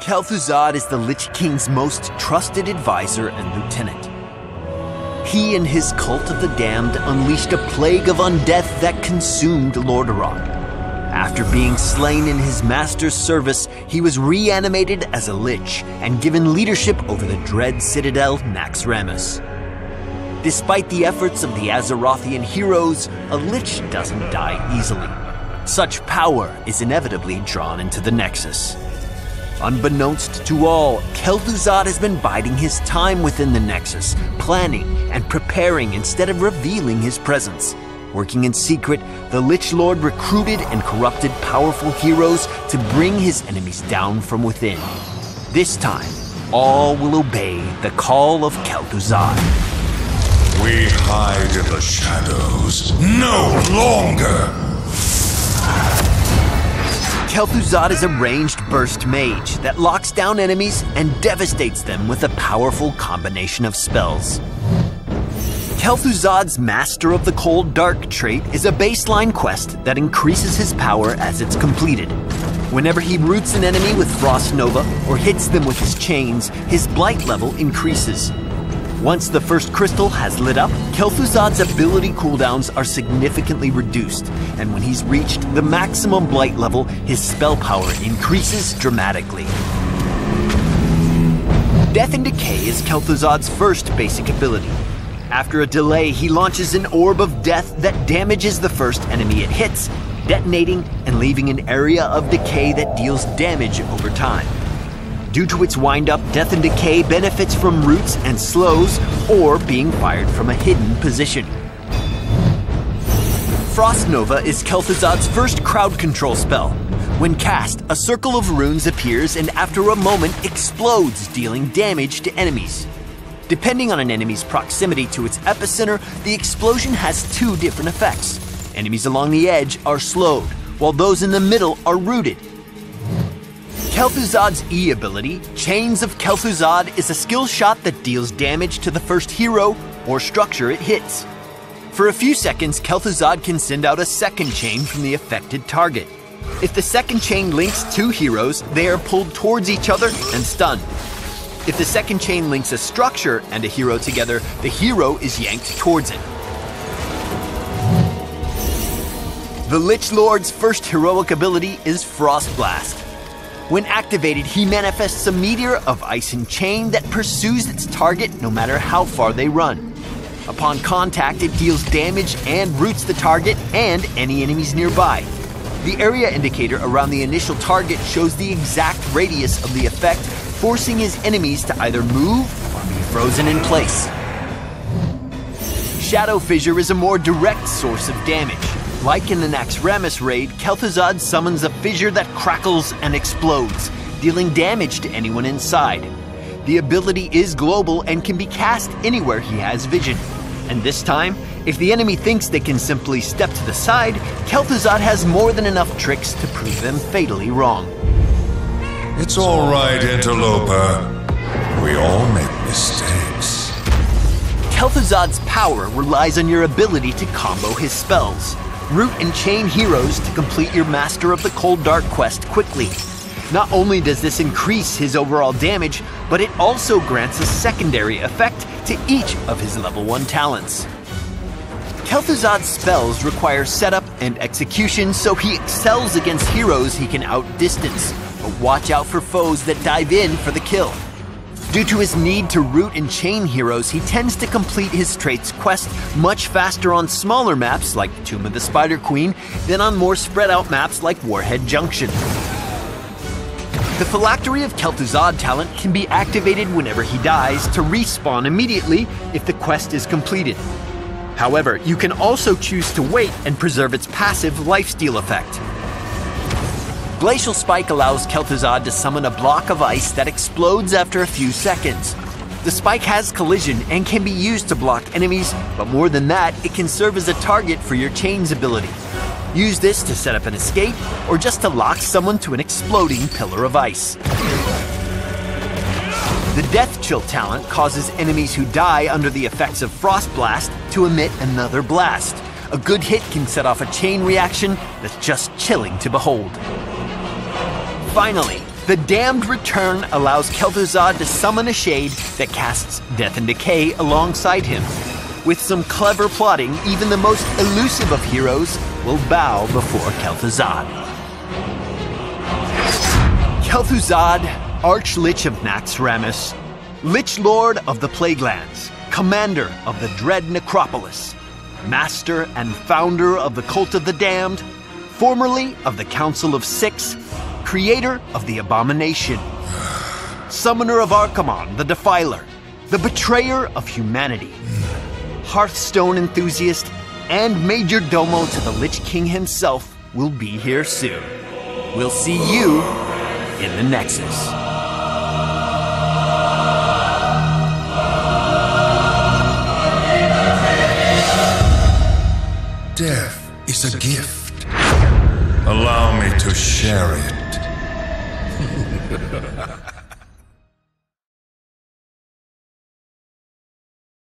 Kel'Thuzad is the Lich King's most trusted advisor and lieutenant. He and his cult of the damned unleashed a plague of undeath that consumed Lordaeron. After being slain in his master's service, he was reanimated as a Lich and given leadership over the dread citadel Naxxramas. Despite the efforts of the Azerothian heroes, a Lich doesn't die easily. Such power is inevitably drawn into the Nexus. Unbeknownst to all, Kel'Thuzad has been biding his time within the Nexus, planning and preparing instead of revealing his presence. Working in secret, the Lich Lord recruited and corrupted powerful heroes to bring his enemies down from within. This time, all will obey the call of Kel'Thuzad. We hide in the shadows no longer! Kel'Thuzad is a ranged burst mage that locks down enemies and devastates them with a powerful combination of spells. Kel'Thuzad's Master of the Cold Dark trait is a baseline quest that increases his power as it's completed. Whenever he roots an enemy with Frost Nova or hits them with his chains, his blight level increases. Once the first crystal has lit up, Kel'Thuzad's ability cooldowns are significantly reduced, and when he's reached the maximum blight level, his spell power increases dramatically. Death and Decay is Kel'Thuzad's first basic ability. After a delay, he launches an orb of death that damages the first enemy it hits, detonating and leaving an area of decay that deals damage over time. Due to its wind-up, Death and Decay benefits from roots and slows, or being fired from a hidden position. Frost Nova is Kel'Thuzad's first crowd control spell. When cast, a circle of runes appears and after a moment explodes, dealing damage to enemies. Depending on an enemy's proximity to its epicenter, the explosion has two different effects. Enemies along the edge are slowed, while those in the middle are rooted. Kel'Thuzad's E ability, Chains of Kel'Thuzad, is a skill shot that deals damage to the first hero or structure it hits. For a few seconds, Kel'Thuzad can send out a second chain from the affected target. If the second chain links two heroes, they are pulled towards each other and stunned. If the second chain links a structure and a hero together, the hero is yanked towards it. The Lich Lord's first heroic ability is Frost Blast. When activated, he manifests a meteor of ice and chain that pursues its target no matter how far they run. Upon contact, it deals damage and roots the target and any enemies nearby. The area indicator around the initial target shows the exact radius of the effect, forcing his enemies to either move or be frozen in place. Shadow Fissure is a more direct source of damage. Like in the Naxxramas raid, Kel'Thuzad summons a fissure that crackles and explodes, dealing damage to anyone inside. The ability is global and can be cast anywhere he has vision. And this time, if the enemy thinks they can simply step to the side, Kel'Thuzad has more than enough tricks to prove them fatally wrong. It's all right, interloper. We all make mistakes. Kel'Thuzad's power relies on your ability to combo his spells. Root and chain heroes to complete your Master of the Cold Dark quest quickly. Not only does this increase his overall damage, but it also grants a secondary effect to each of his level 1 talents. Kel'Thuzad's spells require setup and execution, so he excels against heroes he can outdistance, but watch out for foes that dive in for the kill. Due to his need to root and chain heroes, he tends to complete his traits quest much faster on smaller maps like Tomb of the Spider Queen than on more spread out maps like Warhead Junction. The Phylactery of Kel'Thuzad talent can be activated whenever he dies to respawn immediately if the quest is completed. However, you can also choose to wait and preserve its passive lifesteal effect. Glacial Spike allows Kel'Thuzad to summon a block of ice that explodes after a few seconds. The spike has collision and can be used to block enemies, but more than that, it can serve as a target for your chains ability. Use this to set up an escape, or just to lock someone to an exploding pillar of ice. The Death Chill talent causes enemies who die under the effects of Frost Blast to emit another blast. A good hit can set off a chain reaction that's just chilling to behold. Finally, The Damned Return allows Kel'Thuzad to summon a shade that casts Death and Decay alongside him. With some clever plotting, even the most elusive of heroes will bow before Kel'Thuzad. Kel'Thuzad, Arch-Lich of Naxxramas, Lich Lord of the Plaguelands, Commander of the Dread Necropolis, Master and Founder of the Cult of the Damned, formerly of the Council of Six, Creator of the Abomination, Summoner of Archimonde, the Defiler, the Betrayer of Humanity, Hearthstone enthusiast, and Major Domo to the Lich King himself will be here soon. We'll see you in the Nexus. Death is a gift. Allow me to share it.